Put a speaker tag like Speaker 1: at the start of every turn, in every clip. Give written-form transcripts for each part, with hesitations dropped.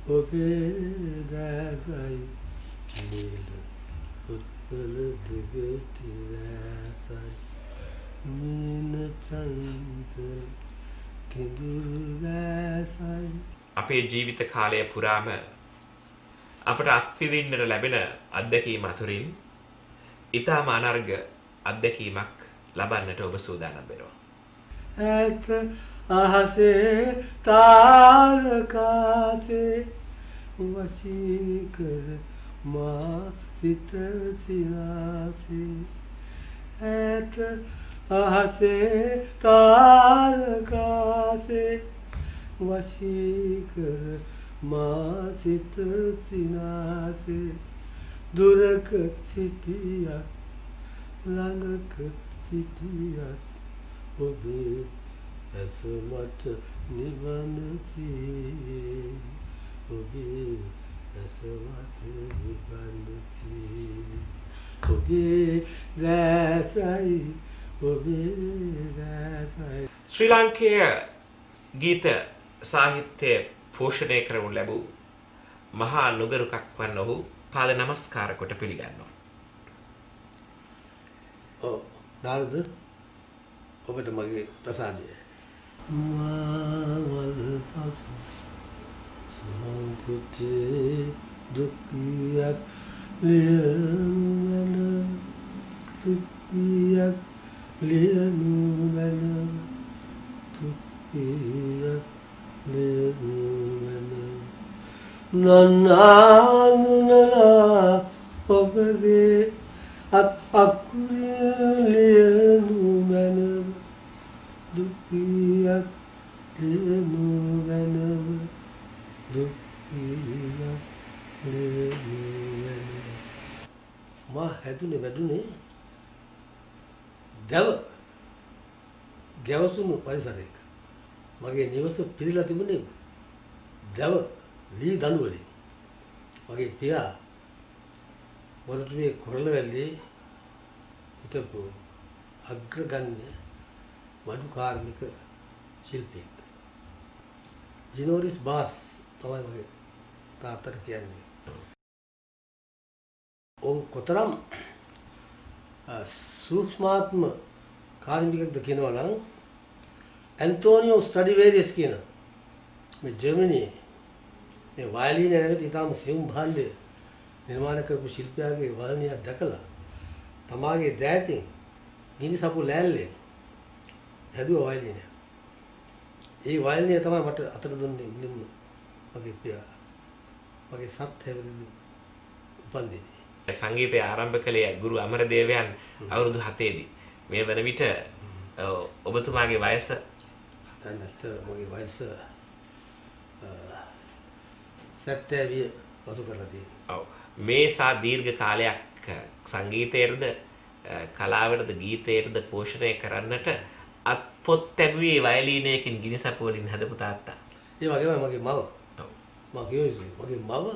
Speaker 1: ඔබේ දැසයි නිල උත්පල දිගතිරසයි නින චන්ත කිඳුරු දැසයි
Speaker 2: අපේ ජීවිත කාලය පුරාම අපට අත්විඳින්නට ලැබෙන අත්දැකීම් අතුරින් ඊටම අනර්ග අත්දැකීමක් ලබන්නට ඔබ සූදානම් වෙනවා.
Speaker 1: ඇත අහසේ තාරකාසේ වශී කර මා සිත සිනාසේ ඇත අහසේ තාරකාසේ වශී කර මා සිත සිනාසේ දුරක සිටියත් ළඟක සිටියත් ඔබේ ඇස මට නිවනදී ඔබේ ඇස මට නිවනදී ඔබේ දැසයි ඔබේ දැසයි
Speaker 2: ශ්‍රී ලාංකේය ගීත සාහිත්‍ය පෝෂණය කරනු ලැබූ මහා නුගරුකක් වන ඔහු පාද නමස්කාර කොට පිළිගන්නවා.
Speaker 1: ඔව් නාරද ඔබට මගේ ප්‍රසාදය මාවල් පසු සංකුතේ දුක්ඛයක් ලියන දුක්ඛයක් ලියන දුක්ඛයක් ලියන නන්නානුනලා ඔබගේ අකුලියනු මන දුක්ඛයක් ලියනු මන දුක්ඛයක් ලියනු මන මා හැදුනේ වැඩුනේ දව ගැවසුණු පරිසරයක මගේ නිවස පිරීලා තිබුණේ දව ලී දණු වලින් මගේ පියා මොරටුවේ කොරළවැල්ලේ හිටපු අග්‍රගණ්‍ය මඩු කාර්මික ශිල්පියෙක් ජිනෝරිස් බාස් තමයි මගේ තාත්තට කියන්නේ. ඔව් කොතරම් සූක්ෂමාත්ම කාර්මිකයෙක්ද කියනවා නම් ඇන්ටෝනියෝ ස්ටඩිවේරියස් කියන මේ ජර්මනියේ මේ වයලීන නැමැති ඉතාම සියුම් භාණ්ඩය නිර්මාණ කරපු ශිල්පියාගේ වයලීනයක් දැකලා තමාගේ දෑතින් ගිනි සපු ලෑල්ලේ හැදුවා වයලීනය. ඒ වයලීනය තමයි මට අතට දුන්නේ මුලින්ම මගේ පියා. මගේ සත් හැවිරිදි උපන්දිනේ.
Speaker 2: සංගීතය ආරම්භ කළේ ගුරු අමරදේවයන් අවුරුදු 7 දී. මේ වන විට ඔබතුමාගේ වයස
Speaker 1: දැන් මගේ වයස 70 පසු කරලා තියෙනවා.
Speaker 2: ඔව්. මේ සා දීර්ඝ කාලයක් සංගීතයේද කලාවටද ගීතයටද පෝෂණය කරන්නට අත්පොත් ලැබුවේ වයලීනයකින් ගිනිසපු වලින් හදපු තාත්තා.
Speaker 1: ඒ වගේම මගේ මව.
Speaker 2: ඔව්.
Speaker 1: මගේ මව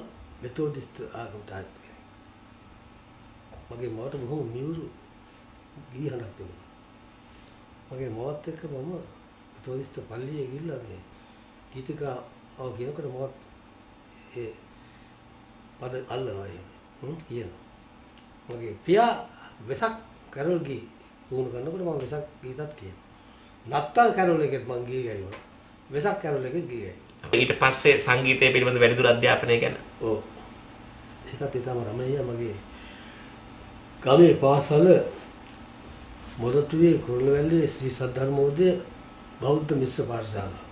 Speaker 1: මෙතෝඩිස්ට් ආගමට ආත් කෙනෙක්. මගේ මවට බොහොම මියුරු ගී හඬක් තිබුණා. මගේ මවත් එක්ක මම මෙතෝඩිස්ට් පල්ලියේ ගිහිල්ලා මේ ගීතිකාව කියනකොට මවත් ඒ පද අල්ලනවා එහෙම කියනවා. මගේ පියා වෙසක් කැරොල් ගී පුහුණු කරනකොට මම වෙසක් ගීතත් කියනවා. නත්තල් කැරොල් එකෙත් මම ගී ගායනවා. වෙසක් කැරොල් එකෙත් ගී ගායනවා.
Speaker 2: ඊට පස්සේ සංගීතය පිළිබඳ වැඩිදුර අධ්‍යාපනය ගැන.
Speaker 1: ඔව්. ඒකත් ඊටම රමණීය මගේ ගමේ පාසල මොරටුවේ කුරුල්ලවැල්ලේ ශ්‍රී සද්ධර්මෝදය බෞද්ධ මිශ්‍ර පාඨශාලාව.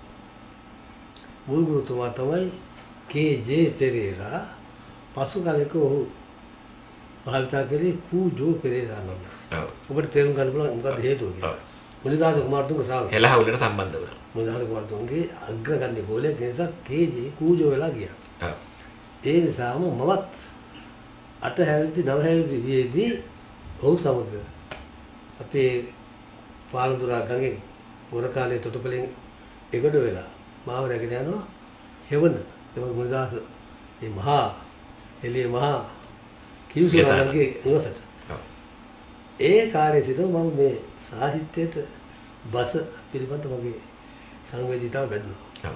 Speaker 1: මුල් ගුරුතුමා තමයි කේ.ජේ. පෙරේරා. පසු කාලෙක ඔහු භාවිතා කරේ කූජෝ පෙරේරා නම.
Speaker 2: ඔව්.
Speaker 1: ඔබට තේරුම් ගන්න පුළුවන් මොකක්ද හේතුව කියලා. මුනිදාස කුමාරතුංග ශ්‍රාවක.
Speaker 2: හෙළහ උඩට සම්බන්ධ වුණා.
Speaker 1: මුනිදාස කුමාරතුංගගේ අග්‍රගණ්‍ය ගෝලයෙක් නිසා කේ.ජේ. කූජෝ වෙලා ගියා.
Speaker 2: ඔව්.
Speaker 1: ඒ නිසාම මමත් 8 හැවිරිදි 9 හැවිරිදි වියේදී ඔහු සමග අපේ පාලදුරා ගඟේ වරකාලේ තොටුපළෙන් එගොඩ වෙලා මාව රැගෙන යනවා හෙවන මුනිදාස මේ මහා එළියේ මහා කිව්සුරාගේ නිවසට. ඒ කාර්යය සිට මම මේ සාහිත්‍යයට බස පිළිබඳ මගේ සංවේදීතාව වැඩිනවා.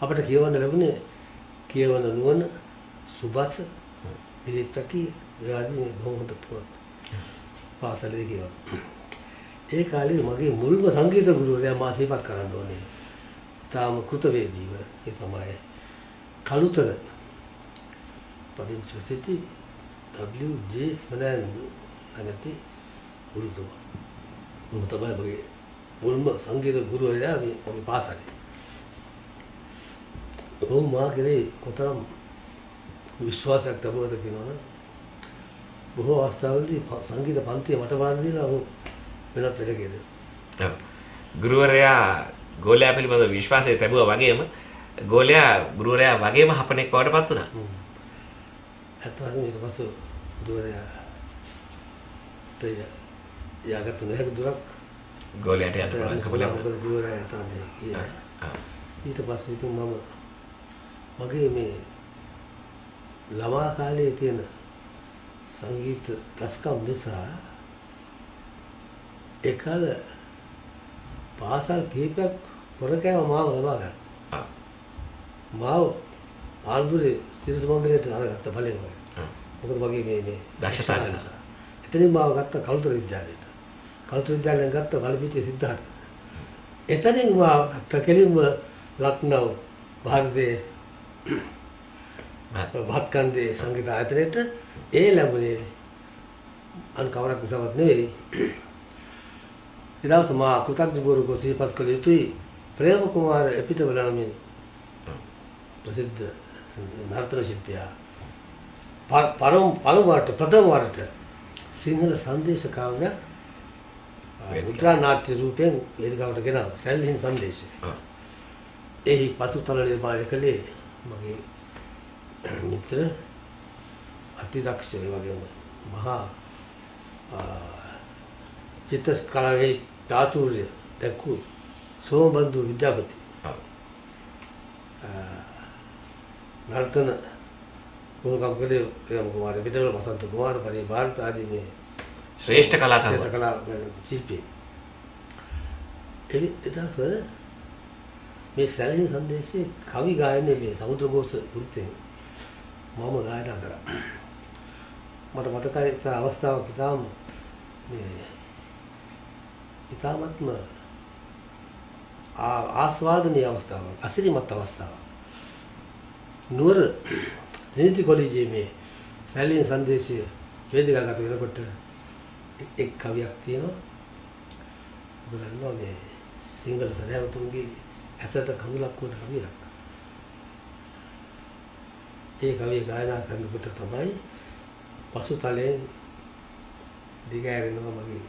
Speaker 1: අපිට කියවන්න ලැබුණේ කියවන නුවණ සුබස දිලිප්පකි වේදී මේ බොහොම හොඳ පොත් පාසලේ කියවන. ඒ කාලේ මගේ මුල්ම සංගීත ගුරුවරයා මා සිහිපත් කරන්න ඕනේ. තාම කෘතවේදීව ඒ තමයි කලුතර පදිංචි සිටි W.J. ෆර්නෑන්ඩෝ නැමැති ගුරුතුමා. උන් තමයි මගේ මුල්ම සංගීත ගුරුවරයා මගේ පාසලේ. ඔහු මා කෙරේ කොතරම් විශ්වාසයක් තිබුණද කියනවනේ. බොහෝ අවස්ථාවලදී සංගීත පන්තිය මට වාර දීලා ඔහු වෙනත් වැඩකේද.
Speaker 2: ඔව්. ගුරුවරයා ගෝලයා පිළිබඳ විශ්වාසය තිබුවා වගේම ගෝලයා ගුරුවරයා වගේම හපනෙක් වඩපත් වුණා.
Speaker 1: ඇත්තටම ඊට පස්සේ ගුරුවරයා යාගත් නොහැකි දුරක්
Speaker 2: ගෝලයාට යන්න පුළුවන් කමල.
Speaker 1: මොකද ගුරුවරයා තමයි කියන්නේ. ඊට පස්සේ ඉතින් මම මගේ මේ ළමා කාලේ තියෙන සංගීත දස්කම් නිසා එකල පාසල් කීපයක් පොරකෑව මාව ලබා ගන්න. මාව ආන්දුරේ සිරිස් මන්දිරයට අරගත්ත බලෙන් වගේ. මොකද මගේ මේ
Speaker 2: දක්ෂතා නිසා.
Speaker 1: එතනින් මාව ගත්ත කලුතර විද්‍යාලයට. කලුතර විද්‍යාලයෙන් ගත්ත වලපිටිය සිද්ධාර්ථ. එතනින් මාව ගත්ත කෙලින්ම ලක්නෝ භාරතයේ භාත්කන්දේ සංගීත ආයතනයේට ඒ ලැබුණේ අන් කවරක් නිසාවත් නෙවෙයි. ඊදවස මා කෘතඥ ගුරුවරයෙකු සිහිපත් කළ යුතුයි ප්‍රේම කුමාර එපිටවල නමින් ප්‍රසිද්ධ නර්තන ශිල්පියා ප්‍රථම වරට සිංහල සංදේශ කාව්‍ය මුද්‍රා නාට්‍ය රූපයෙන් වේදිකාවට ගෙනාවා සැල්හින් සංදේශය. එහි පසුතල නිර්මාණය කළේ මගේ මිත්‍ර අතිදක්ෂ වගේම මහා චිත්‍ර කලාවේ චාතුර්ය දැක්වූ සෝමබන්දු විද්‍යාපති. නර්තන ගුණකම් කළේ ප්‍රේම කුමාර පිටවල වසන්ත කුමාර පරි ಭಾರತ ආදී මේ
Speaker 2: ශ්‍රේෂ්ඨ කලාකරුවා.
Speaker 1: කලා ශිල්පී. එදාක මේ සැලෙන සංදේශයේ කවි ගායනයේ මේ සමුද්‍රඝෝෂ වෘත්තයෙන් මම ගායනා කරා. මට මතකයි ඒ අවස්ථාවක් ඉතාම මේ ඉතාමත්ම ආස්වාදනීය අවස්ථාවක්, අසිරිමත් අවස්ථාවක්. නුවර නිති කොලෙජයේ මේ සැලෙන සංදේශය වේදිකාගත වෙනකොට එක් කවියක් තියෙනවා. බලන්න මේ සිංහල සදහැවතුන්ගේ ඇසට කඳුලක් වුණ කවියක්. ඒ කවිය ගායනා කරනකොට තමයි පසුතලයෙන් දිගෑරෙනවා මගේ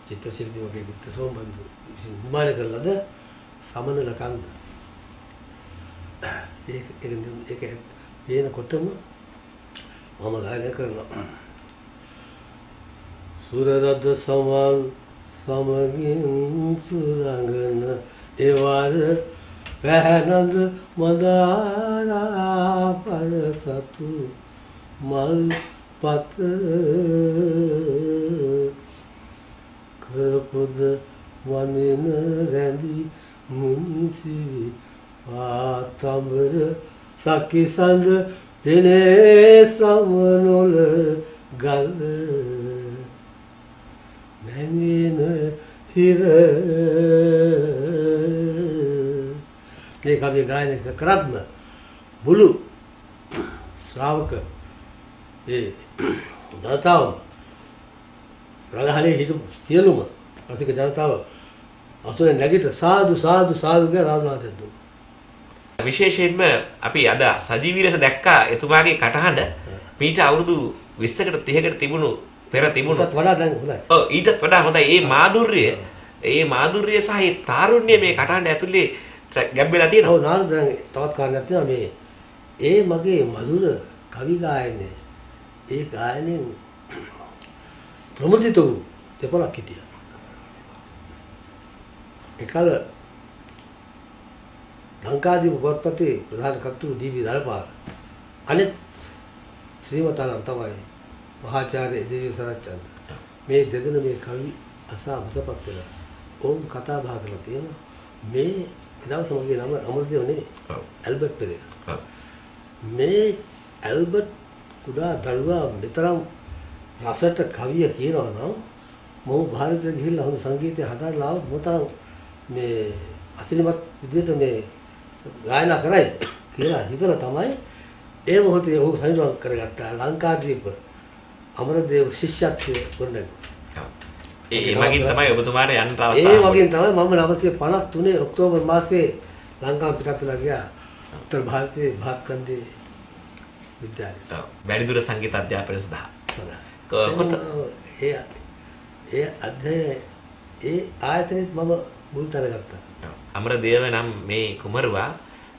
Speaker 1: චිත්‍ර ශිල්පී වගේ විත්ත සෝමබන්දු විසින් නිර්මාණය කරලද සමනල කන්ද. ඒක වෙනකොටම මම ගායනා කරනවා. සුරරද සමල් සමගින් සුරංගන එවර පැහැනඳ මදාරා පරසතු මල් පත කරපොද වනින රැඳි මුනිසිරි ආතඹර සකිසඳ පෙනේ සමනොල ගල නැමින හිර මේ කවිය ගායනා කරද්ම මුළු ශ්‍රාවක ඒ ජනතාව රාගහලේ හිටපු සියලුම රසික ජනතාව අසුරෙන් නැගිට සාදු සාදු සාදු කියලා සාදුනාදයක් දුන්නා.
Speaker 2: විශේෂයෙන්ම අපි අද සජීවී ලෙස දැක්කා එතුමාගේ කටහඬ මීට අවුරුදු 20කට 30කට තිබුණු පෙර තිබුණු
Speaker 1: ඊටත් වඩා දැන් හොඳයි.
Speaker 2: ඔව් ඊටත් වඩා හොඳයි. ඒ මාධුර්යය සහ ඒ තාරුණ්‍ය මේ කටහඬ ඇතුලේ ගැඹෙලා තියෙනවා.
Speaker 1: ඔව් නාද දැන් තවත් කාරණයක් තියෙනවා මේ ඒ මගේ මధుර කවි ගායනය ඒ ගායනෙන් ප්‍රමුදිත වූ දෙපළක් හිටියා. එකල ලංකාදීප පොත්පතේ ප්‍රධාන කර්තෘ ඩී.බී. දළපාල අනෙත් ශ්‍රීමතාණන් තමයි මහාචාර්ය ඉදිරි සරච්චන්ද්‍ර. මේ දෙදෙනා මේ කවි අසා මුසපත් වෙලා ඕම් කතා බහ කරලා තියෙනවා. මේ දවස් මගේ නම අමරදේව නෙමෙයි. ඇල්බර්ට් පෙරේරා. මේ ඇල්බර්ට් කුඩා දරුවා මෙතරම් රසට කවිය කියනවා නම් මොහු භාරතයට ගිහිල්ලා හොඳ සංගීතය හදාලා ආවොත් මොතරම් මේ අසිරිමත් විදිහට මේ ගායනා කරයි කියලා හිතලා තමයි ඒ මොහොතේ ඔහු සංවිධානය කරගත්තා ලංකාදීප අමරදේව ශිෂ්‍යත්වයේ ගොඩනැගුවා.
Speaker 2: ඒ මගින් තමයි ඔබතුමාට යන්න අවස්ථාව.
Speaker 1: ඒ වගේම තමයි මම 1953 ඔක්තෝබර් මාසයේ ලංකාව පිටත් වෙලා ගියා. උත්තර භාරතයේ භාත්කන්දේ විද්‍යාලයට.
Speaker 2: වැඩිදුර සංගීත අධ්‍යාපනය සඳහා.
Speaker 1: ඒ ආයතනෙත් මම මුල් තැන ගත්තා.
Speaker 2: අමරදේව නම් මේ කුමරුවා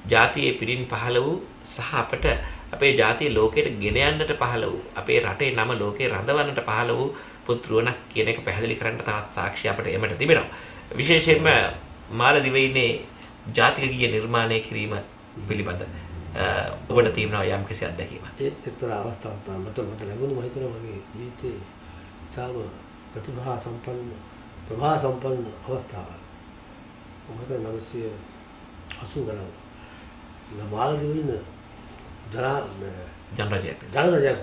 Speaker 2: ජාතියේ පිරින් පහළ වූ සහ අපට අපේ ජාතිය ලෝකයට ගෙන යන්නට පහළ වූ අපේ රටේ නම ලෝකේ රඳවන්නට පහළ වූ පුත්රුවණක් කියන එක පැහැදිලි කරන්න තවත් සාක්ෂි අපට එමට තිබෙනවා. විශේෂයෙන්ම මාලදිවයිනේ ජාතික ගීය නිර්මාණය කිරීම පිළිබඳ ඔබට තියෙනවා යම්කිසි අත්දැකීමක්.
Speaker 1: ඒ එක්තරා අවස්ථාවක් තමයි මට ලැබුණේ. මම හිතනවා මගේ ජීවිතේ ඉතාම ප්‍රභා සම්පන්න අවස්ථාවක්. මට 980 ගණන් මාලදිවයින ජනරජයක්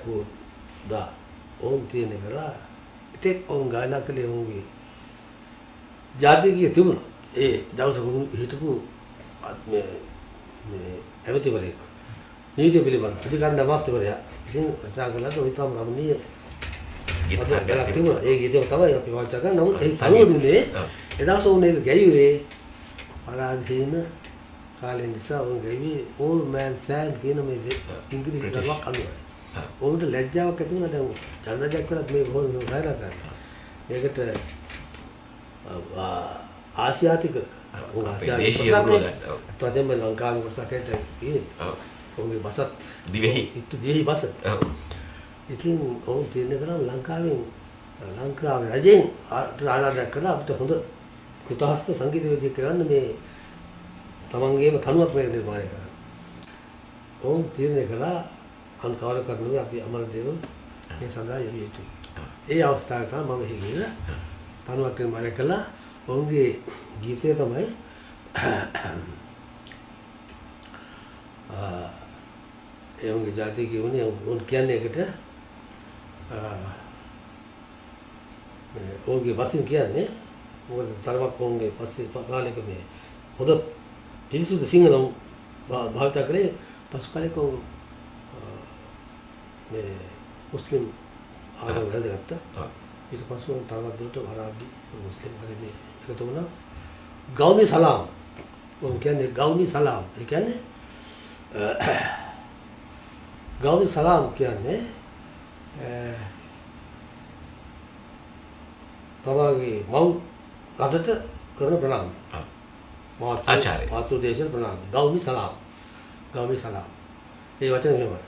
Speaker 1: දා ඕම් තියෙන කරා ඉතෙක් ඕම් ගායනා කළේ ඕම්ගේ ජාතිකීය තිබුණා. ඒ දවසක හිටපු මේ ඇමතිවරයෙක් නීතිය පිළිබඳ අධිකරණ අමාත්‍යවරයා විසින් රචනා කළා ඔය තම රමණීය ගීතයක් තිබුණා. ඒ ගීතය තමයි අපි වාචා කරන්නේ. නමුත් ඒ සංගීතයේ එදාස උනේ ගැයුවේ පරාදීන කාලේ නිසා උන් ගැයුවේ Old Man Sad කියන මේ ඉංග්‍රීසි නමක් අනුවයි. ඔවුන්ට ලැජ්ජාවක් ඇති වුණා දැන් ජනරජයක් කරත් මේ බොහොම ගායනා කරනවා. මේකට ආසියාතික
Speaker 2: දේශීය ගුණ ගන්න.
Speaker 1: අත්වශයෙන්ම ලංකාවේ කොටසකට ඉන්නේ. ඔවුන්ගේ බසත්
Speaker 2: දිවෙහි
Speaker 1: බස. ඉතින් ඔවුන් තීරණය කරා ලංකාවේ රජයෙන් ආරාධනා කළා අපිට හොඳ කෘතහස්ත සංගීත වේදිකයක් ගන්න මේ තමන්ගේම තනුවක් මේක නිර්මාණය කරන්න. ඔවුන් තීරණය කළා අන්කාර කරනවා අපි අමරදේව මේ සඳහා යවිය යුතුයි. ඒ අවස්ථාවේ තමයි මම එහි ගිහලා තනුවක් නිර්මාණය කළා. ඔවුන්ගේ ගීතය තමයි ඒ ඔවුන්ගේ ජාතික ගීතය ඔවුන් කියන්නේ එකට ඔවුන්ගේ වශයෙන් කියන්නේ මොකද තරමක් ඔවුන්ගේ පස්සේ කාලෙක මේ හොඳ පිරිසුදු සිංහල භාවිත කරේ පසු කාලෙක මේ මුස්ලිම් ආගම වැදගත්තා. ඊට පස්සේ තරමක් දුරට අරාබි මුස්ලිම් හරිනේ එකතු වුණා. ගෞමි සලාම් ඔවුන් කියන්නේ ගෞමි සලාම්. ඒ කියන්නේ ගෞමි සලාම් කියන්නේ තමගේ මව් රටට කරන ප්‍රණාමය.
Speaker 2: ආචාර්ය
Speaker 1: මාතෘ දේශන ප්‍රණාමය. ගෞමි සලාම්. ගෞමි සලාම්. ඒ වචනේ මෙහෙමයි.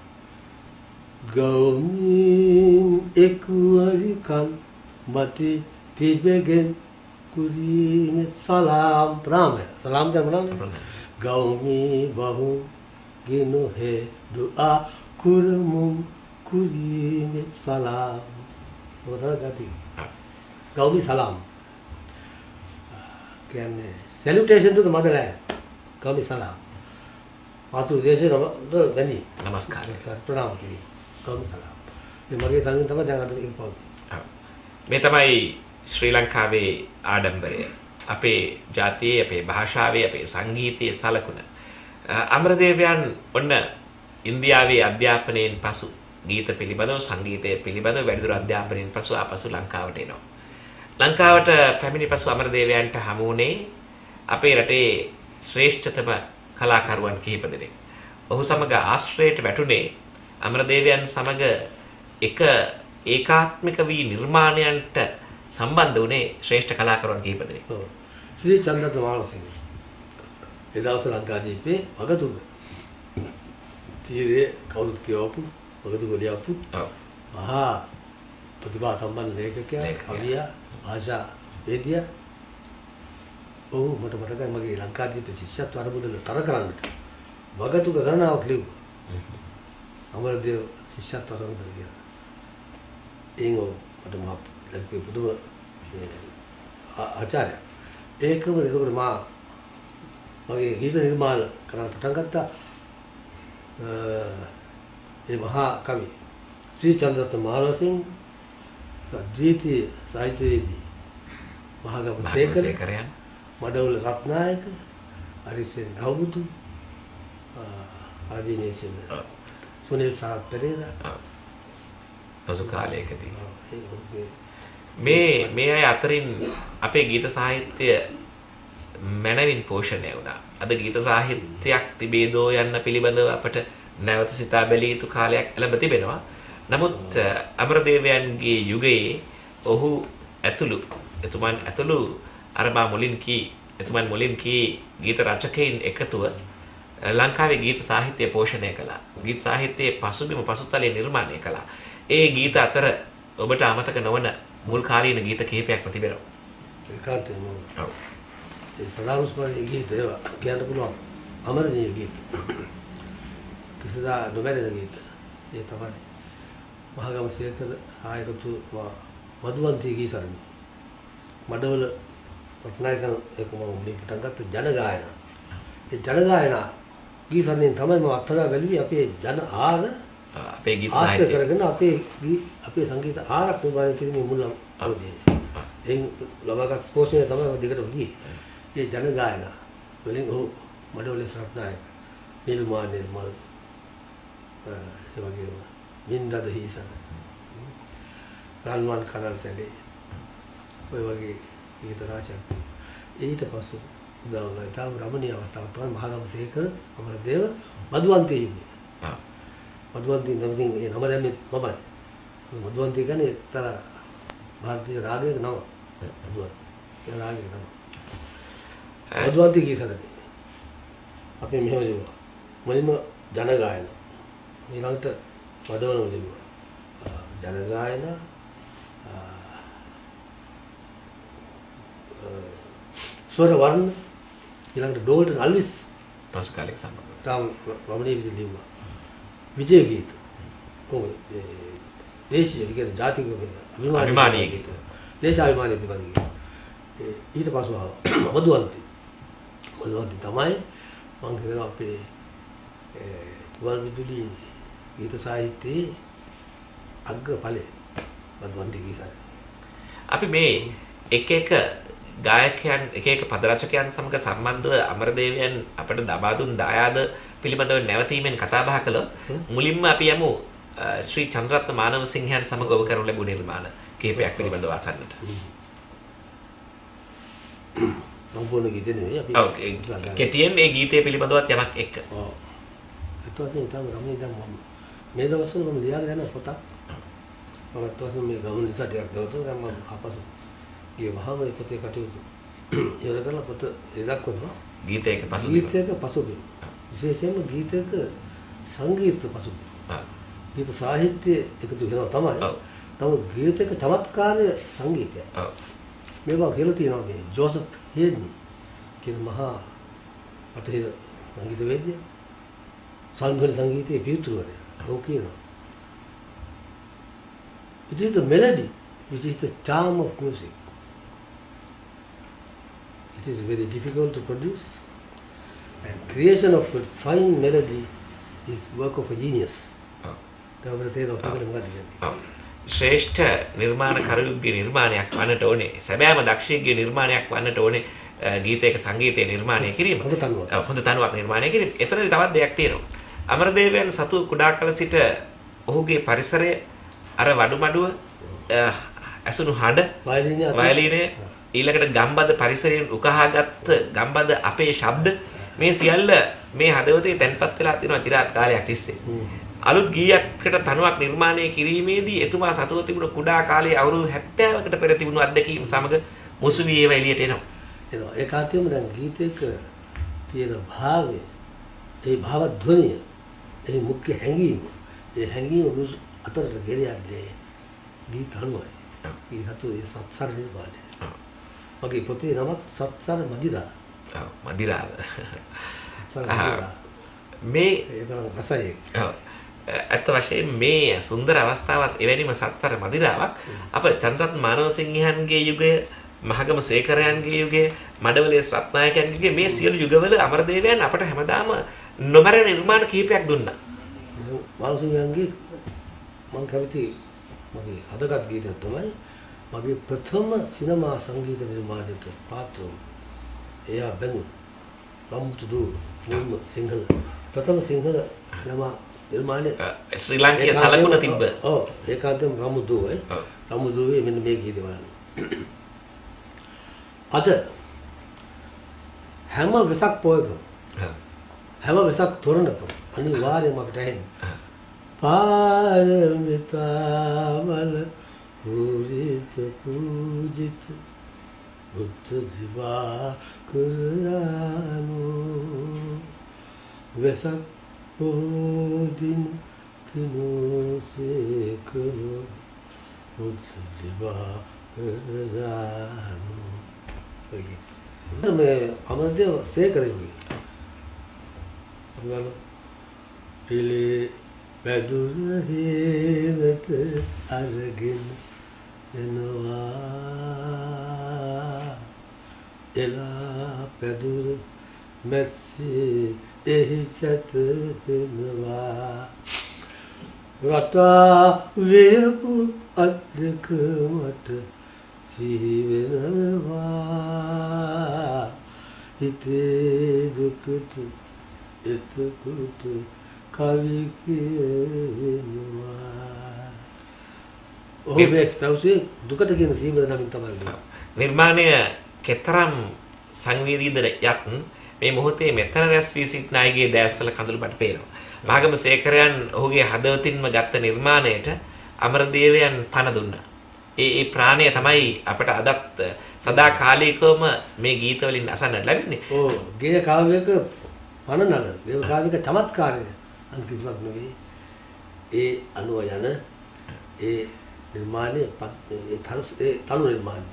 Speaker 1: ගෞමි එක්වරිකන් මති තිබෙගෙන් කුරීම සලාම් ප්‍රණාමය. සලාම් කියන ප්‍රණාමය. ගෞමි බහු ගිනු හේ දුආ කුරමුම් කුරීම සලාම්. මොකද ගති. ගෞමි සලාම්. කියන්නේ salutation to the motherland. ගෞමි සලාම්. මාතෘ දේශයට වැඳි
Speaker 2: නමස්කාර
Speaker 1: ප්‍රණාම කිරීම. ගෞමි සලාම්. මේ මගේ තනින් තමයි දැන් අද ඒක පවතින්නේ.
Speaker 2: මේ තමයි ශ්‍රී ලංකාවේ ආඩම්බරය. අපේ ජාතියේ අපේ භාෂාවේ අපේ සංගීතයේ සලකුණ. අමරදේවයන් ඔන්න ඉන්දියාවේ අධ්‍යාපනයෙන් පසු ගීත පිළිබඳව සංගීතය පිළිබඳව වැඩිදුර අධ්‍යාපනයෙන් පසු ආපසු ලංකාවට එනවා. ලංකාවට පැමිණි පසු අමරදේවයන්ට හමු වුණේ අපේ රටේ ශ්‍රේෂ්ඨතම කලාකරුවන් කිහිප දෙනෙක්. ඔහු සමග ආශ්‍රයයට වැටුනේ අමරදේවයන් සමග එක ඒකාත්මික වී නිර්මාණයන්ට සම්බන්ධ වුණේ ශ්‍රේෂ්ඨ කලාකරුවන් කිහිප දෙනෙක්.
Speaker 1: ඔව්. ශ්‍රී චන්ද්‍රරත්න මානසිංහ. ඒ දවස් ලංකාදීපේ වගතුග. තීරේ කවුරුත් කියවපු වගතුග ලියපු.
Speaker 2: ඔව්.
Speaker 1: මහා ප්‍රතිභා සම්පන්න ලේඛකයා, කවියා, භාෂා වේදියා. ඔව් මට මතකයි මගේ ලංකාදීපේ ශිෂ්‍යත්ව අරමුදල තර කරන්නට වගතුග ගණනාවක් ලිව්වා. අමරදේව ශිෂ්‍යත්ව අරමුදල කියලා. එයින් මට මහා ලැබුවේ පුදුම ආචාර්ය. ඒකම ඒකට මගේ ගීත නිර්මාණ කරන්න පටන් ගත්තා. ඒ මහා කවි ශ්‍රී චන්ද්‍රරත්න මානවසිංහ ද්විතීය සාහිත්‍යවේදී මහගම
Speaker 2: සේකරයන්
Speaker 1: මඩවල රත්නායක හරිසෙන් නවබුදු ආදී මේ සින්ද සුනිල් සාත් පෙරේරා
Speaker 2: පසු කාලයකදී මේ අය අතරින් අපේ ගීත සාහිත්‍ය මනවින් පෝෂණය වුණා. අද ගීත සාහිත්‍යයක් තිබේදෝ යන්න පිළිබඳව අපට නැවත සිතා බැලිය යුතු කාලයක් ලැබ තිබෙනවා. නමුත් අමරදේවයන්ගේ යුගයේ ඔහු එතුමන් ඇතුළු අරබා එතුමන් මුලින් කී ගීත රචකයින් එකතුව ලංකාවේ ගීත සාහිත්‍ය පෝෂණය කළා. ගීත සාහිත්‍යයේ පසුබිම පසුතලයේ නිර්මාණය කළා. ඒ ගීත අතර ඔබට අමතක නොවන මුල් කාලීන ගීත කිහිපයක්ම තිබෙනවා.
Speaker 1: ඒකාන්තයෙන්ම ඔව්. ඒ සදානුස්මරණීය ගීත ඒවා කියන්න පුළුවන් අමරණීය ගීත. කිසිදා නොමැරෙන ගීත. ඒ තමයි මහගම සේකර ආයකතු මధుවන්ති ගී සරණි. මඩවල රත්නායකන් එක මම මුලින් පටන් ගත්ත ජන ගායනා. ඒ ජන ගායනා ගී සරණියෙන් තමයි මම අත්හදා බැලුවේ අපේ ජන ආර
Speaker 2: අපේ ගීත සාහිත්‍ය
Speaker 1: කරගෙන අපේ සංගීත ආරක් නිර්මාණය කිරීමේ මුල අවදී. එයින් ලබාගත් පෝෂණය තමයි මම දිගටම ගියේ. ඒ ජන ගායනා වලින් ඔහු මඩවලේ රත්නායක නිර්මාණය මල් ඒ වගේම මින්දද හිසන රන්වන් කනල් සැලේ ඔය වගේ ගීත රාශියක්. ඊට පස්සේ උදාවන තාම රමණීය අවස්ථාවක් තමයි මහගම සේකර අමරදේව මధుවන්ති යුගය. මధుවන්ති නමින් ඒ නම දැම්මේ මමයි. මధుවන්ති කියන්නේ එක්තරා ಭಾರತೀಯ රාගයක නම. මధුවන්ති. ඒ රාගයක නම. මధුවන්ති කීසරදී අපි මෙහෙම ලියුවා. මුලින්ම ජන ගායන. ඊළඟට මඩවල ලියුවා. ජන ගායන ස්වර වර්ණ ඊළඟට ඩෝල්ටන් අල්විස්
Speaker 2: පසු කාලයක සම්බන්ධ.
Speaker 1: තාම රමණීය විදිහට ලියුවා. විජය ගීත කොහොමද දේශීය කියන්නේ ජාතික
Speaker 2: අභිමානීය ගීත
Speaker 1: දේශාභිමානීය පිළිබඳ ගීත. ඊට පස්ව මధుවන්ති තමයි මම කියනවා අපේ වර්ධිතුලි ගීත සාහිත්‍යයේ අග්‍රඵලය මధుවන්ති ගීත.
Speaker 2: අපි මේ එක ගායකයන් එක පද රචකයන් සමග සම්බන්ධව අමරදේවයන් අපට ලබා දුන් දායාද පිළිබඳව නැවතීමෙන් කතා බහ කළොත් මුලින්ම අපි යමු ශ්‍රී චන්ද්‍රරත්න මානවසිංහයන් සමග ඔබ කරනු ලැබුණු නිර්මාණ කිහිපයක් පිළිබඳව අසන්නට.
Speaker 1: සම්පූර්ණ ගීතේ නෙවෙයි අපි
Speaker 2: ඔව් කෙටියෙන් මේ ගීතය පිළිබඳවත් යමක් එක්ක.
Speaker 1: ඔව්. ඒත් වශයෙන් තමයි රමණීය දැන් මම මේ දවස්වල මම ලියාගෙන යන පොතක්. මම තවසම මේ ගමන නිසා ටිකක් දවතුන දැන් මම ආපසු ගිය වහම ඒ පොතේ කටයුතු ඉවර කරලා පොත එදක්වනවා.
Speaker 2: ගීතයක පසුබිම.
Speaker 1: ගීතයක පසුබිම. විශේෂයෙන්ම ගීතයක සංගීත පසුබිම. ගීත සාහිත්‍ය එකතු වෙනවා තමයි.
Speaker 2: ඔව්.
Speaker 1: නමුත් ගීතයක චමත්කාරය සංගීතය.
Speaker 2: ඔව්.
Speaker 1: මේවා කියලා තියෙනවා මේ ජෝසප් හේඩ්නි කියන මහා අටහිර සංගීතවේදියා සංගීත සංගීතයේ පිටුවරේ. ඔව් කියනවා. It is the melody which is the charm of music. It is very difficult to produce, and creation of a fine melody is work of a genius.
Speaker 2: ශ්‍රේෂ්ඨ නිර්මාණකරුවෙකුගේ නිර්මාණයක් වන්නට ඕනේ. සැබෑම දක්ෂයෙකුගේ නිර්මාණයක් වන්නට ඕනේ ගීතයක සංගීතය නිර්මාණය කිරීම. හොඳ තනුවක් නිර්මාණය කිරීම. එතනදී තවත් දෙයක් තියෙනවා. අමරදේවයන් සතු කුඩා කල සිට ඔහුගේ පරිසරය අර වඩුමඩුව ඇසුණු හඬ වයලීනය ඊළඟට ගම්බද පරිසරයෙන් උකහාගත් ගම්බද අපේ ශබ්ද මේ සියල්ල මේ හදවතේ තැන්පත් වෙලා තියෙනවා চিරාත් කාලයක් තිස්සේ. අලුත් ගීයකට තනුවක් නිර්මාණය කිරීමේදී එතුමා සතුව තිබුණ කුඩා කාලයේ අවුරුදු 70කට පෙර තිබුණු අත්දැකීම් සමග මුසු වී ඒවා එළියට එනවා.
Speaker 1: ඒකාන්තයෙන්ම දැන් ගීතයක තියෙන භාවය, ඒ භාවධ්වනිය, ඒ මුඛ්‍ය හැඟීම, ඒ හැඟීම අතරට ගෙනියන්නේ ගීත අනුවයි. ගීතතු ඒ සත්සර නිර්මාණය. මගේ පොතේ නමක් සත්සර මදිරා.
Speaker 2: ඔව් මදිරාව.
Speaker 1: මේ ඒ තමයි රසය.
Speaker 2: ඔව්. ඇත්ත වශයෙන් මේ සුන්දර අවස්ථාවත් එවැනිම සත්සර මදිරාවක් අප චන්ද්‍රරත්න මානවසිංහයන්ගේ යුගය, මහගම සේකරයන්ගේ යුගය, මඩවලේ රත්නායකයන්ගේ මේ සියලු යුගවල අමරදේවයන් අපට හැමදාම නොමරන නිර්මාණ කිහිපයක් දුන්නා.
Speaker 1: මානසිකයන්ගේ මම කැමති මගේ හදගත් ගීතයක් තමයි මගේ ප්‍රථම සිනමා සංගීත නිර්මාණයට පාත්‍ර වුණු එයා බැනු රම්මුතු දූ මුල්ම සිංහල ප්‍රථම සිංහල සිනමා නිර්මාණය
Speaker 2: ශ්‍රී ලාංකීය සලකුණ තිබ්බ.
Speaker 1: ඔව් ඒකාන්තයෙන් රම්මුතු දූ රම්මුතු දූවේ මෙන්න මේ ගීතය බලන්න. අද හැම වෙසක් පොයකම හැම වෙසක් තොරණකම අනිවාර්යයෙන්ම අපිට ඇහෙන්නේ පාරමිතාවල පූජිත පූජිත බුද්ධ දිවා කුරානෝ වෙසක් පොදින තිනෝසේකෝ බුද්ධ දිවා කුරානෝ මේ අමරදේව සේකරගේ අංගල පිළි බැදුර හේනට අරගෙන එනවා එලා පැදුර මැස්සේ එහි සැතපෙනවා රටා වේපු අද්දක මට සිහිවෙනවා හිතේ දුකට එතකොට කවි කියවෙනවා ඔහු මේ ස්පෞසේ දුකට කියන සීමද නමින් තමයි
Speaker 2: නිර්මාණය කෙතරම් සංවේදීද යත් මේ මොහොතේ මෙතන රැස් වී සිටින අයගේ දැස්වල කඳුළුපට පේනවා. මාගම සේකරයන් ඔහුගේ හදවතින්ම ගත්ත නිර්මාණයට අමරදේවයන් පණ දුන්නා. ඒ ප්‍රාණය තමයි අපට අදත් සදාකාලිකවම මේ ගීත වලින් අසන්නට ලැබෙන්නේ.
Speaker 1: ඔව් ගීත කාව්‍යක පණනල දේව කාව්‍යක චමත්කාරය අන් කිසිවක් නෙවෙයි. ඒ අනුව යන ඒ නිර්මාණය ඒ තනු නිර්මාණය.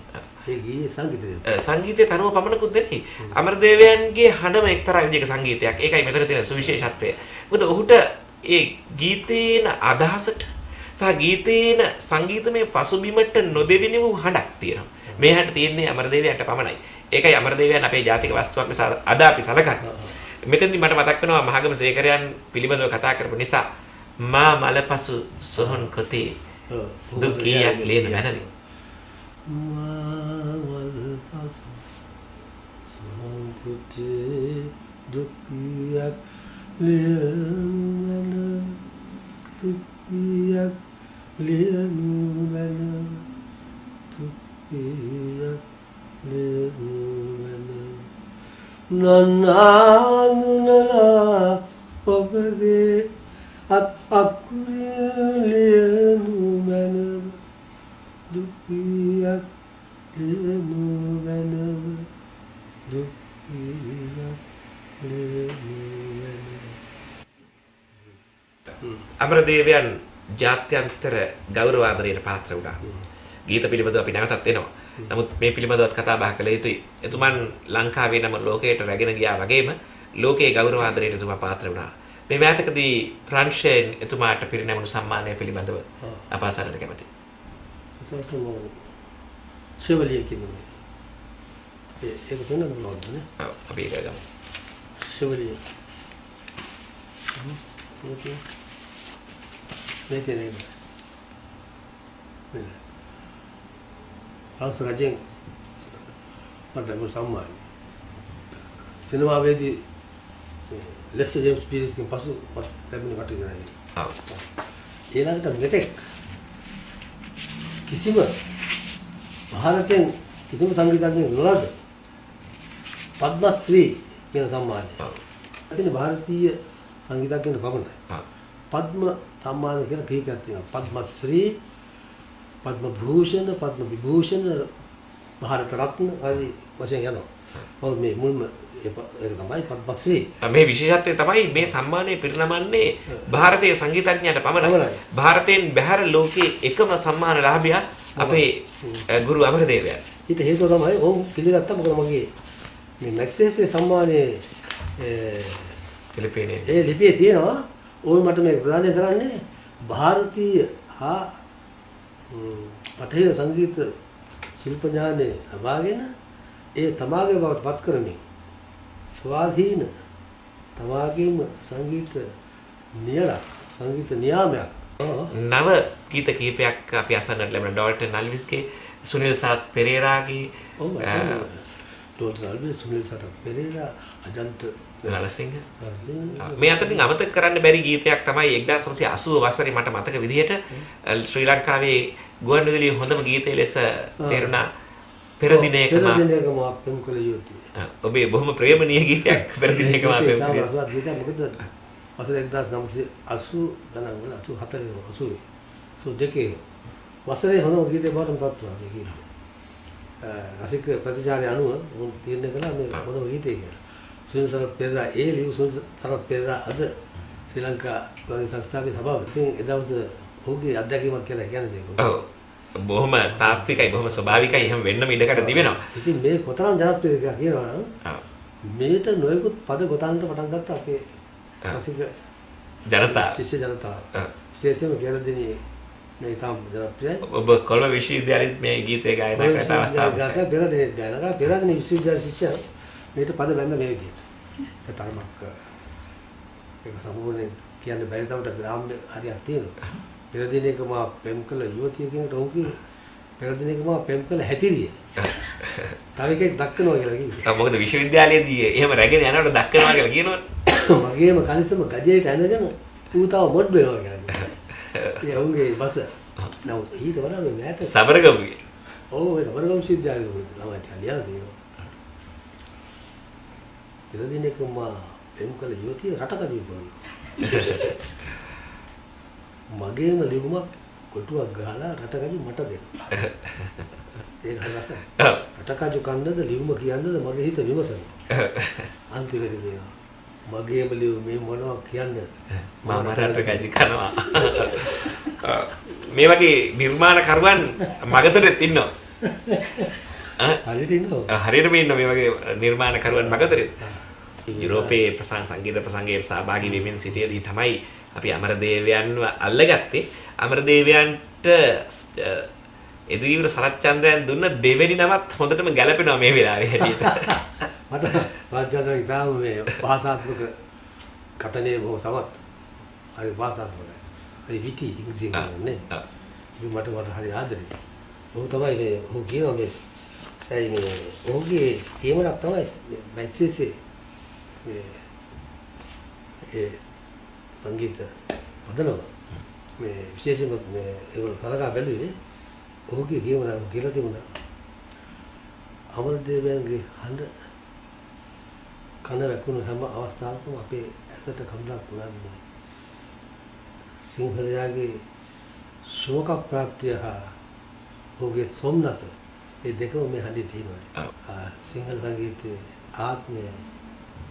Speaker 1: ඒ ගීයේ සංගීතය.
Speaker 2: සංගීතයේ තනුව පමණකුත් නෙවෙයි. අමරදේවයන්ගේ හඬම එක්තරා විදිහක සංගීතයක්. ඒකයි මෙතන තියෙන සුවිශේෂත්වය. මොකද ඔහුට ඒ ගීතේන අදහසට සහ ගීතේන සංගීතමය පසුබිමට නොදෙවෙන වූ හඬක් තියෙනවා. මේ හඬ තියෙන්නේ අමරදේවයන්ට පමණයි. ඒකයි අමරදේවයන් අපේ ජාතික වස්තුවක් ලෙස අද අපි සලකන්නේ. මෙතෙන්දි මට මතක් වෙනවා මහගම සේකරයන් පිළිබඳව කතා කරපු නිසා මා මලපසු සොහොන් කොතේ දුක් කීයක් ලියන මැනවි.
Speaker 1: මා මලපසු සොහොන් කොතේ දුක් කීයක් ලියන මැනවි දුක් කීයක් ලියන මැනවි දුක් කීයක් ලියන මැනවි නන්නානුනලා ඔබගේ අත් අකුලියනු මැනව දුක්ඛියක් ලියනු මැනව දුක්ඛියක් ලියනු මැනව.
Speaker 2: අමරදේවයන් ජාත්‍යන්තර ගෞරව ආදරයට පාත්‍ර වුණා. ගීත පිළිබඳව අපි නැවතත් එනවා. නමුත් මේ පිළිබඳවත් කතා බහ කළ යුතුයි. එතුමන් ලංකාවේ නම ලෝකයට රැගෙන ගියා වගේම ලෝකයේ ගෞරව ආදරයට එතුමා පාත්‍ර වුණා. මේ මෑතකදී ප්‍රංශයෙන් එතුමාට පිරිනැමුණු සම්මානය පිළිබඳව අප අසන්නට කැමැතියි.
Speaker 1: ශිවලිය කියන්නේ ඒක වෙන මොනවද නේ?
Speaker 2: ඔව් අපි ඒක ගමු.
Speaker 1: ශිවලිය. මේක නේ. හවුස් රජෙන් මට ලැබුණු සම්මානය. සිනමාවේදී ලෙස්ටර් ජේම්ස් පීරිස්ගෙන් පසු මට ලැබුණ කටයුතු.
Speaker 2: ඔව්.
Speaker 1: ඊළඟට මෙතෙක් කිසිම භාරතයෙන් කිසිම සංගීතඥයෙක් නොලද පද්මශ්‍රී කියන සම්මානය.
Speaker 2: ඔව්.
Speaker 1: අදින භාරතීය සංගීතඥයෙකුට පමණයි.
Speaker 2: ඔව්.
Speaker 1: පද්ම සම්මාන කියන කීපයක් තියෙනවා. පද්මශ්‍රී, පද්ම භූෂණ, පද්ම විභූෂණ, ಭಾರತ රත්න ආදී වශයෙන් යනවා. මොකද මේ මුල්ම ඒක තමයි පද්මශ්‍රී.
Speaker 2: මේ විශේෂත්වය තමයි මේ සම්මානය පිරිනමන්නේ ಭಾರತೀಯ සංගීතඥයන්ට පමණයි. ಭಾರතයෙන් බැහැර ලෝකයේ එකම සම්මානලාභියා අපේ ගුරු අමරදේවයන්.
Speaker 1: ඊට හේතුව තමයි ඔවුන් පිළිගත්තා. මොකද මගේ මේ මැක්සෙස්සේ සම්මානයේ
Speaker 2: පිලිපිනේ
Speaker 1: ඒ ලිපියේ තියෙනවා. ඕයි මට මේ ප්‍රදානය කරන්නේ ಭಾರತೀಯ හා පඨේය සංගීත ශිල්ප ඥානය ලබාගෙන ඒ තමාගේ බවට පත් කරමින් ස්වාධීන තමාගේම සංගීත නියලක් සංගීත නියාමයක්.
Speaker 2: නව ගීත කීපයක් අපි අසන්නට ලැබෙන ඩෝල්ටන් අල්විස්ගේ සුනිල් සත් පෙරේරාගේ
Speaker 1: ඩෝල්ටන් අල්විස් සුනිල් සත් පෙරේරා අජන්ත
Speaker 2: නරසිංහ මේ අතරින් අමතක කරන්න බැරි ගීතයක් තමයි 1980 වසරේ මට මතක විදිහට ශ්‍රී ලංකාවේ ගුවන්විදුලියේ හොඳම ගීතය ලෙස තේරුණා පෙර දිනයක
Speaker 1: මා පෙම් කළ යුතුය.
Speaker 2: ඔබේ බොහොම ප්‍රේමණීය ගීතයක් පෙර දිනයක මා පෙම් කළ
Speaker 1: යුතුය. මොකද වසර 1980 ගණන් වල 84 80 සෝ දෙකේ වසරේ හොඳම ගීතය බවට පත් වුණා මේ ගීතය. රසික ප්‍රතිචාරය අනුව උන් තීරණය කළා මේ හොඳම ගීතය කියලා. සුනිල් සරත් පෙරේරා ලියු සුනිල් සරත් පෙරේරා අද ශ්‍රී ලංකා ගුවන් සංස්ථාවේ සභාව. ඉතින් ඒ දවසේ ඔහුගේ අත්දැකීමක් කියලා කියන්නේ මේක.
Speaker 2: ඔව්. බොහොම තාත්විකයි බොහොම ස්වභාවිකයි එහෙම වෙන්නම ඉඩකට තිබෙනවා.
Speaker 1: ඉතින් මේ කොතරම් ජනප්‍රියද කියලා කියනවා නම් මේට නොයෙකුත් පද ගොතන්නට පටන් ගත්තා අපේ රසික
Speaker 2: ජනතාව.
Speaker 1: ශිෂ්‍ය ජනතාව. විශේෂයෙන්ම පෙරදිනේ මේ තාම ජනප්‍රියයි.
Speaker 2: ඔබ කොළඹ විශ්වවිද්‍යාලෙත් මේ ගීතය ගායනා කරන අවස්ථාවක්.
Speaker 1: පෙරදිනේ ගායනා කරා. පෙරදිනේ විශ්වවිද්‍යාල ශිෂ්‍යයන් මේට පද බැලන මේ විදිහට. ඒ තරමක් ඒක සම්පූර්ණයෙන් කියන්න බැරි තරමට ග්‍රාම්‍ය හරියක් තියෙනවා. පෙරදිනේක මා පෙම් කළ යුවතිය කියනට ඔහු කිව්වේ පෙරදිනේක මා පෙම් කළ හැතිරිය. තව එකෙක් දක්කනවා කියලා කිව්වේ.
Speaker 2: මොකද විශ්වවිද්‍යාලයේදී එහෙම රැගෙන යනකොට දක්කනවා කියලා කියනවනේ.
Speaker 1: මගේම කලිසම ගජේට ඇඳගෙන ඌ තව මොඩ් වෙනවා කියලා. ඒ ඔහුගේ බස. නමුත් ඊට වඩා මේ මෑත
Speaker 2: සබරගමුගේ.
Speaker 1: ඔව් ඒ සබරගමු විශ්වවිද්‍යාලයේ ළමයි ලියලා තියෙනවා. පෙරදිනේක මා පෙම් කළ යුවතිය රටකජු කරනවා. මගේම ලියුමක් කොටුවක් ගහලා රටකජු මට දෙන්න. ඒක හරියට. රටකජු කන්නද ලියුම කියන්නද මගේ හිත විමසනවා. අන්තිමේදී කියනවා මගේම ලියුම මේ මොනවා කියන්නේ
Speaker 2: මම රටකජු කරනවා. මේ වගේ නිර්මාණකරුවන් මගතොරෙත් ඉන්නවා.
Speaker 1: හරියට ඉන්නවා.
Speaker 2: හරියටම ඉන්නවා මේ වගේ නිර්මාණකරුවන් මගතොරෙත්. යුරෝපයේ සංගීත ප්‍රසංගයේ සහභාගී වෙමින් සිටියේදී තමයි අපි අමරදේවයන්ව අල්ලගත්තේ. අමරදේවයන්ට එදිරිවර සරච්චන්ද්‍රයන් දුන්න දෙවෙනි නමත් හොඳටම ගැලපෙනවා මේ වෙලාවේ හැටියට.
Speaker 1: මට රාජ්‍යන්ද්‍ර ඉතාම මේ භාෂාත්මක කතනේ බොහෝ සමත්. හරි භාෂාත්මකයි. හරි විටි ඉංග්‍රීසියෙන් කියන්නේ. මට හරි ආදරේ. ඔහු තමයි මේ ඔහු කියනවා මේ ඇයි මේ ඔහුගේ කියමනක් තමයි මැත්‍රිසේ ඒ සංගීත හදනවා. මේ විශේෂයෙන්ම මේ ඒගොල්ලෝ කලකා බැලුවේ ඔහුගේ කියමන කියලා තිබුණා. අමරදේවයන්ගේ හඬ කන රැකුණු හැම අවස්ථාවකම අපේ ඇසට කම්ලක් වුණා. සිංහලයාගේ ශෝක ප්‍රාප්තිය හා ඔහුගේ සොම්නස ඒ දෙකම මේ හඬේ තියෙනවා. සිංහල සංගීතයේ ආත්මය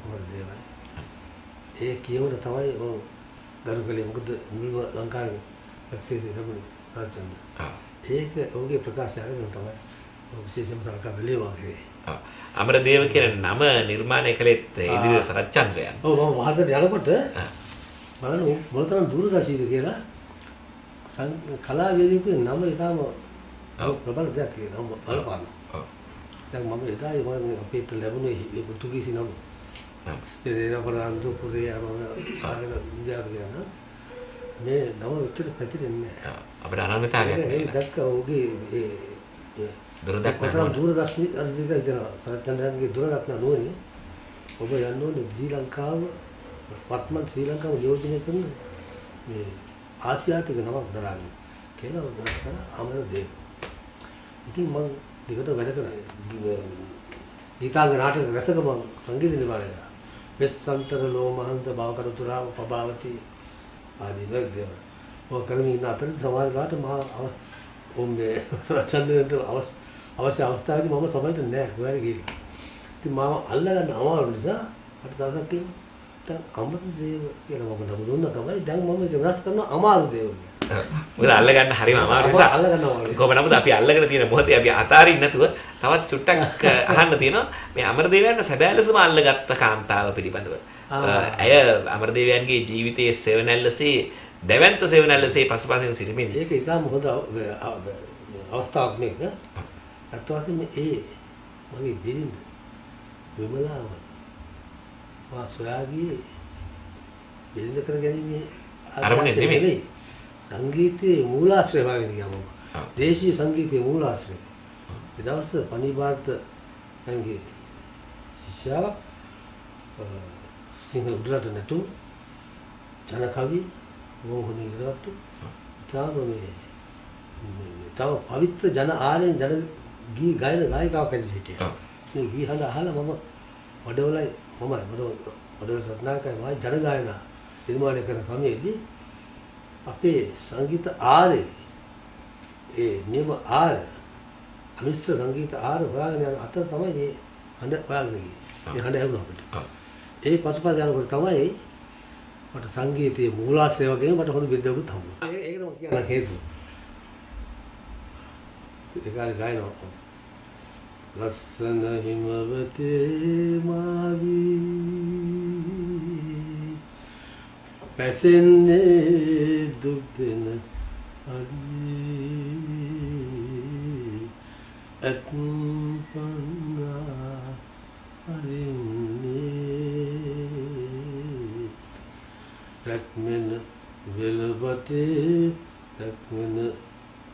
Speaker 1: අමරදේවයි. ඒ කියවන තමයි ඔව් ගරු කලේ මොකද මුල්ම ලංකාවේ පැක්සේසි ලැබුණේ රාජ්‍යන්ද. ඒක ඔහුගේ ප්‍රකාශය අරගෙන තමයි විශේෂයෙන්ම ලංකාව බැලුවා කරේ.
Speaker 2: අමරදේව කියන නම නිර්මාණය කළෙත් ඉදිරිය සරච්චන්ද්‍රයන්.
Speaker 1: ඔව් මම වාහනට යනකොට බලන්න මොනතරම් දූරදර්ශීද කියලා කලාවේදිකේ නම ඉතාම ප්‍රබල දෙයක් කියලා මම බලපාන. දැන් මම එදායි මම අපිට ලැබුණේ මේ පෘතුගීසි නම. පෙරේරා පරාන්දු පුරේ ආගෙන ඉන්දියාවේ යන මේ නම විතර පැතිරෙන්නේ නැහැ.
Speaker 2: අපිට අනන්‍යතාවයක් නෑ.
Speaker 1: ඒ දැක්ක ඔහුගේ ඒ දුරදක්ෂණ දෙනවා. සරච්චන්ද්‍රයන්ගේ දුරදක්ෂණ නුවණින් ඔබ යන්න ඕනේ ශ්‍රී ලංකාව වත්මන් ශ්‍රී ලංකාව යෝජනය කරන මේ ආසියාතික නමක් දරාගෙන කියලා උගන්වන කරන අමරදේව. ඉතින් මම දිගට වැඩ කරා. ගීතාංග නාටක රසක මම සංගීත නිර්මාණය කරා. වෙස්සන්තර ලෝමහංස භවකරතුරාව පබාවති ආදී වේදේව. ඔය කරමින් ඉන්න අතරේ සමහර වෙලාවට මම ඔම්බේ රචන්දරට අවශ්‍ය අවස්ථාවේදී මම සමහරට නෑ ගොඩාක් ගිහින්. ඉතින් මම අල්ලගන්න අමාරු නිසා මට දවසක් කිව්වා අමරදේව කියලා මම නම දුන්නා තමයි. දැන් මම ඒක වෙනස් කරනවා අමාරුදේව කියලා.
Speaker 2: මොකද අල්ලගන්න හරිම අමාරු නිසා. අල්ලගන්න අමාරුයි. කොහොම නමුත් අපි අල්ලගෙන තියෙන මොහොතේ අපි අතාරින්න නැතුව තවත් චුට්ටක් අහන්න තියෙනවා මේ අමරදේවයන් සැබෑ ලෙසම අල්ලගත්ත කාන්තාව පිළිබඳව. ඇය අමරදේවයන්ගේ ජීවිතයේ සෙවණැල්ලසේ දැවැන්ත සෙවණැල්ලසේ පසුපසින් සිටමින්
Speaker 1: ඒක ඉතාම හොඳ අවස්ථාවක් මේක. අත් වශයෙන්ම ඒ මගේ බිරිඳ විමලාව මා සොයාගියේ බිරිඳ කර ගැනීමේ
Speaker 2: අරමුණේ නෙමෙයි.
Speaker 1: සංගීතයේ මූලාශ්‍රය වගේ කියනවා. දේශීය සංගීතයේ මූලාශ්‍රය. ඒ දවස් පණිභාරත සංගී ශිෂ්‍යාවක් සිංහල උඩරට නැටුම් ජන කවි මොහොනේ ඉරවත්තු තාම මේ තව පවිත්‍ර ජන ආරෙන් ජන ගී ගායන ගායිකාවක් ඇවිත් හිටියා. මේ ගී හඬ අහලා මම වඩවල සත්නායකයි මම ජන ගායනා නිර්මාණය කරන කමේදී අපේ සංගීත ආරේ ඒ නියම ආර අමිශ්‍ර සංගීත ආර හොයාගෙන යන අතර තමයි මේ හඬ හොයාගෙන ගියේ. මේ හඬ ඇහුණා අපිට. ඒ පසුපස යනකොට තමයි මට සංගීතයේ මූලාශ්‍රය වගේම මට හොඳ බිරිඳකුත් හම්බුණා. ඒකම කියන හේතුව. ඒ කාලේ ගායනවා. ලස්සන හිමවතේ මාවි පැසෙන්නේ දුක් දෙන අලි අත්පන්නා අරින්නේ රක්මන වෙලබතේ රක්මන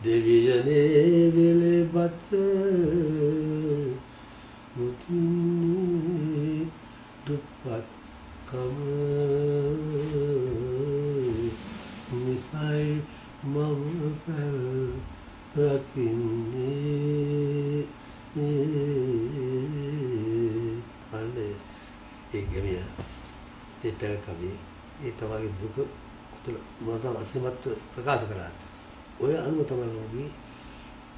Speaker 1: දෙවියනේ වෙලබත මුතුනේ දුප්පත් කම මිසයි මම පැල් රකින්නේ අනේ ඒ ගමිය ඒ පැල් කවි ඒ තමයි දුක තුළ මොනවාද අසිමත් ප්‍රකාශ කරා. ඔය අනුව තමයි ඔබේ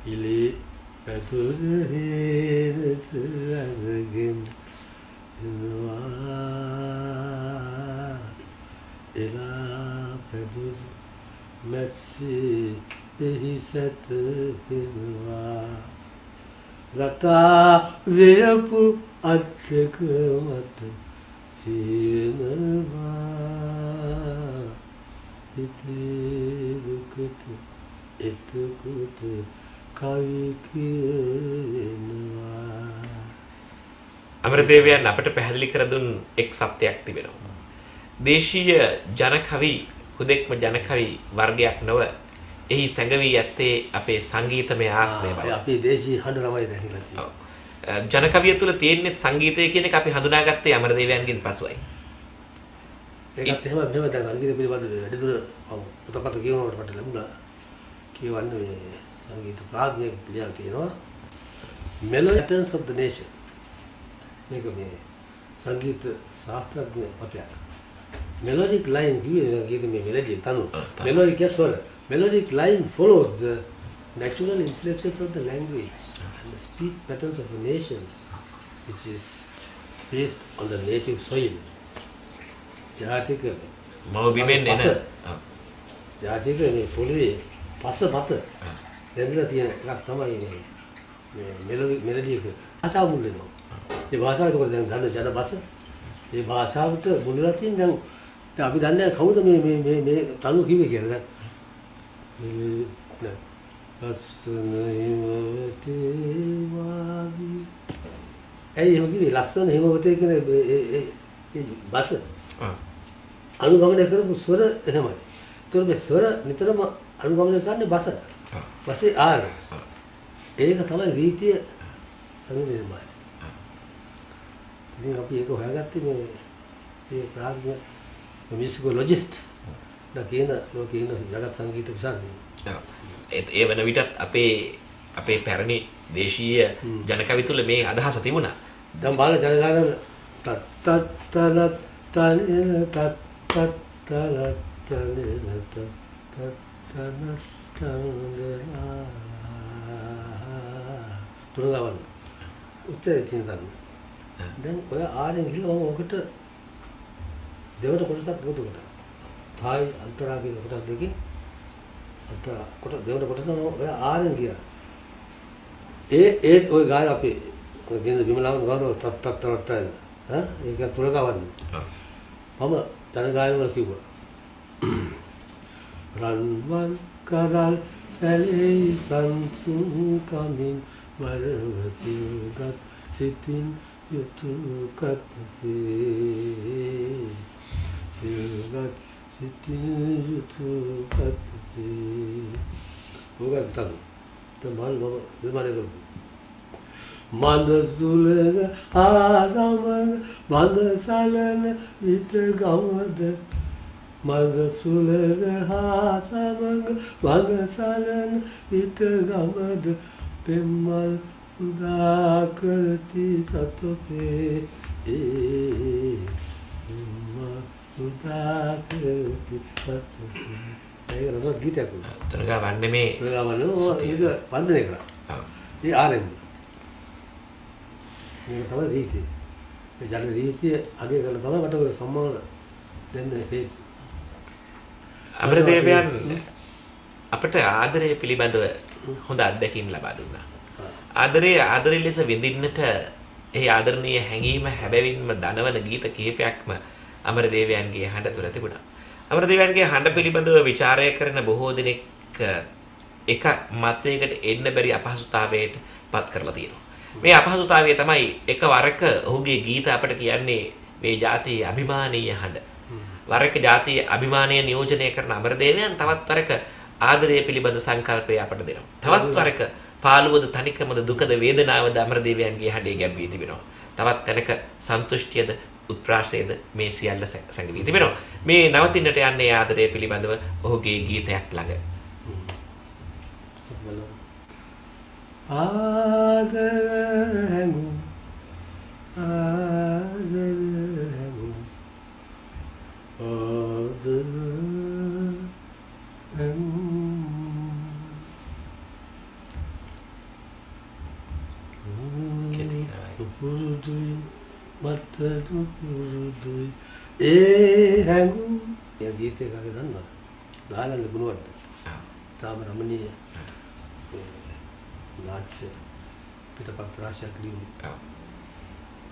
Speaker 1: ඉලේ පැතුරේනස අරගෙන එනවා එලා පැදුර මැස්සී එහිසත වෙනවා රටා වේපු අත්ක මත සියනවා හිතේ දුකට එතකොට කවි කියනවා.
Speaker 2: අමරදේවයන් අපට පැහැදිලි කර දුන් එක් සත්‍යයක් තිබෙනවා. දේශීය ජන කවි හුදෙක්ම ජන කවි වර්ගයක් නොව එහි සැඟවී ඇත්තේ අපේ සංගීතමය ආත්මය බව.
Speaker 1: අපේ දේශීය හඬ තමයි දැකලා තියෙන්නේ.
Speaker 2: ජන කවිය තුළ තියෙන්නේ සංගීතය කියන එක අපි හඳුනාගත්තේ අමරදේවයන්ගෙන් පසුයි.
Speaker 1: ඒකත් එහෙම මෙහෙම දැන් සංගීත පිළිබඳව වැඩිදුර පොතපත කියවනකොට මට ලැබුණා. කියවන්නේ මේ සංගීත ප්‍රඥාව පිළිබඳව තියෙනවා. Melody Patterns of the Nation. මේක මේ සංගීත ශාස්ත්‍රඥ පොතයක්. Melodic line කියන්නේ මේ මෙලඩි තනුව. Melodic කියන්නේ ස්වර. Melodic line follows the natural influences of the language and the speech patterns of the nation, which is based on the native soil. ජාතික
Speaker 2: මව්බිමෙන් එන
Speaker 1: ජාතික මේ පොළවේ පස මත දැන්ලා තියෙන එකක් තමයි මේ මෙලඩි එක. භාෂාව මුල් වෙනවා. ඒ භාෂාව ඒකවල දැන් ගන්න ජන බස. මේ භාෂාවට මුල් වෙලා තියෙන දැන් අපි දන්නේ කවුද මේ තනු කිව්වේ කියලා දැන්. ලස්සන හිමවතේ වාවි. එහෙම කිව්වේ ලස්සන හිමවතේ කියන ඒ බස. අනුගමනය කරපු ස්වර එහෙමයි. ඒතර මේ ස්වර නිතරම අනුගමනය කරන්නේ බස. බසේ ආර. ඒක තමයි රීතිය සංගීතයමයි. ඉතින් අපි ඒක හොයාගත්තේ මේ ප්‍රාඥ මියුසිකොලොජිස්ට් කියන ලෝකේ ඉන්න ජගත් සංගීත විශාරදයෙක්.
Speaker 2: ඒ වෙන විටත් අපේ පැරණි දේශීය ජන කවි තුළ මේ අදහස තිබුණා.
Speaker 1: දැන් බලන ජනගායන තත්තතල තනෙන තත්තතල තනෙන තත්තතන තංගලා තුරගවන්න උත්තරේ තියෙනවා. දැන් ඔය ආරෙන් ගිහලා මම ඔකට දෙවට කොටසක් ගොතු කරා. තායි අන්තරා කියන කොටස් දෙකේ අන්තරා කොට දෙවට කොටස මම ඔය ආරෙන් ගියා. ඒ ඔය ගායන අපේ ඔය ගෙන විමලාවන් ගානෝ තත්තතල ඈ ඒක තුරගවන්න. මම ජන ගායන වල කිව්වා. රන්වන් කරල් සැලේ සංසුන් කමින් වරවසිගත් සිතින් යුතු කත්සේ සිගත් සිතින් යුතු කත්සේ ඕක තමයි මම විමානය කරපු මන්ද සුලඟ ආසමඟ මන්ද සලන විට ගමද මන්ද සුලඟ ආසමඟ මන්ද සලන විට ගමද පෙම්මල් උදා කරති සතොසේ පෙම්මල් උදා කරති සතොසේ ඒක රසවත් ගීතයක් වුණා.
Speaker 2: තුනගා වන්නේ මේ
Speaker 1: තුනගා වන්නේ ඒක වන්දනය කරා. ඒ ආරෙම්බ මේක තමයි රීතිය. මේ ජන රීතිය අගය කරලා තමයි මට ඔය සම්මාන දෙන්නේ මේ.
Speaker 2: අමරදේවයන් අපට ආදරය පිළිබඳව හොඳ අත්දැකීම් ලබා දුන්නා. ආදරය ලෙස විඳින්නට ඒ ආදරණීය හැඟීම හැබැවින්ම දනවන ගීත කිහිපයක්ම අමරදේවයන්ගේ හඬ තුළ තිබුණා. අමරදේවයන්ගේ හඬ පිළිබඳව ਵਿਚාරය කරන බොහෝ දෙනෙක් එක මතයකට එන්න බැරි අපහසුතාවයට පත් කරලා තියෙනවා. මේ අපහසුතාවය තමයි එකවරක ඔහුගේ ගීත අපට කියන්නේ මේ ජාතියේ අභිමානීය හඬ. වරක ජාතියේ අභිමානය නියෝජනය කරන අමරදේවයන් තවත් වරක ආදරය පිළිබඳ සංකල්පය අපට දෙනවා. තවත් වරක පාළුවද තනිකමද දුකද වේදනාවද අමරදේවයන්ගේ හඬේ ගැඹී තිබෙනවා. තවත් තැනක සන්තුෂ්ටියද උත්ප්‍රාසයද මේ සියල්ල සංගවී තිබෙනවා. මේ නවතින්නට යන්නේ ආදරය පිළිබඳව ඔහුගේ ගීතයක් ළඟ.
Speaker 1: ආදරෙමු පුරුදුයි මත්තරු පුරුදුයි ඒ හැඟුම් ය ගීතේ කාගේ දන්නවද? දානන්න ගුණවත්. තාම රමණීය නාට්‍ය පිටපත් රාශියක් ලියුම්.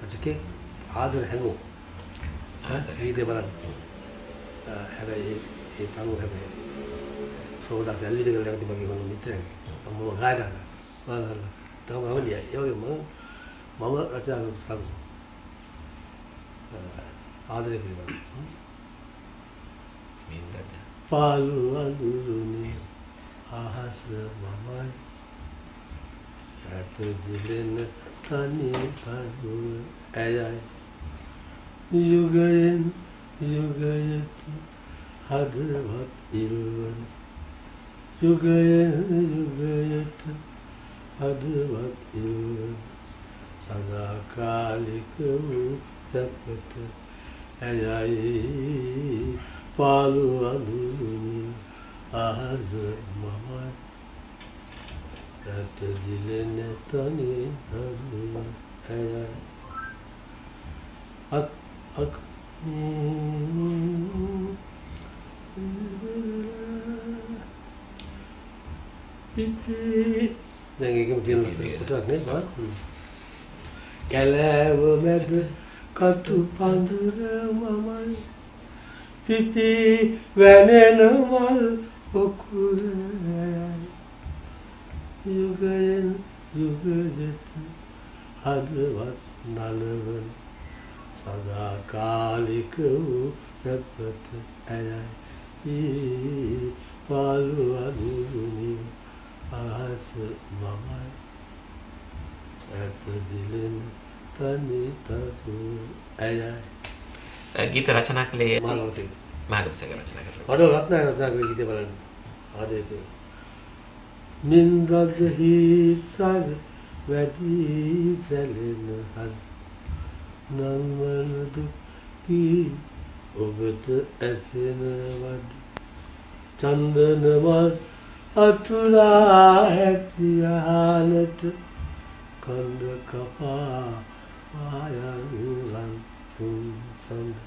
Speaker 1: රචකේ ආදර හැඟුම්. ගීතේ බලන්න. හැබැයි ඒ තනු හැබැයි සෝදා සැල්විඩ කරලා නැති මගේ මොන මිත්‍රයෙක්. මම ගායනා කරනවා. තාම රමණීය. ඒ වගේ මම රචනා කරපු ආදරය පිළිබඳ
Speaker 2: මින්දද
Speaker 1: පාළු අඳුරුනේ අහස මමයි ඇත දිලෙන තනි පදුව ඇයයි යුගයෙන් යුගයට හදවත් ඉරුවන් යුගයෙන් යුගයට හදවත් ඉරුවන් සදාකාලික වූ සැපත ඇයයි පාළු අඳුරුනේ අහස මමයි ඇත දිලෙන තනි පදුව ඇයයි අක් පිපි දැන් ඒකම තියෙනවා පුතක් නේ බා කැලෑව මැද කටු පඳුර මමයි පිපි වැනෙන මල් පොකුරයි යුගයෙන් යුගයට හදවත් නලවන සදාකාලික වූ සැපත ඇයයි පාළු අඳුරුනේ අහස මමයි ඇත දිලෙන තනි තතු ඇයයි.
Speaker 2: ගීත රචනා කළේ
Speaker 1: මාගමසේක
Speaker 2: රචනා කරලා.
Speaker 1: වඩ රත්නායක රචනා කළ ගීත බලන්න. ආදේක නින්දද හිසල් වැඩි සැලෙන හද නම්වන දුකි ඔබට ඇසෙන වද චන්දන මල් අතුරා හැතියානට කන්ද කපා ආයන් රන් තුන් සඳ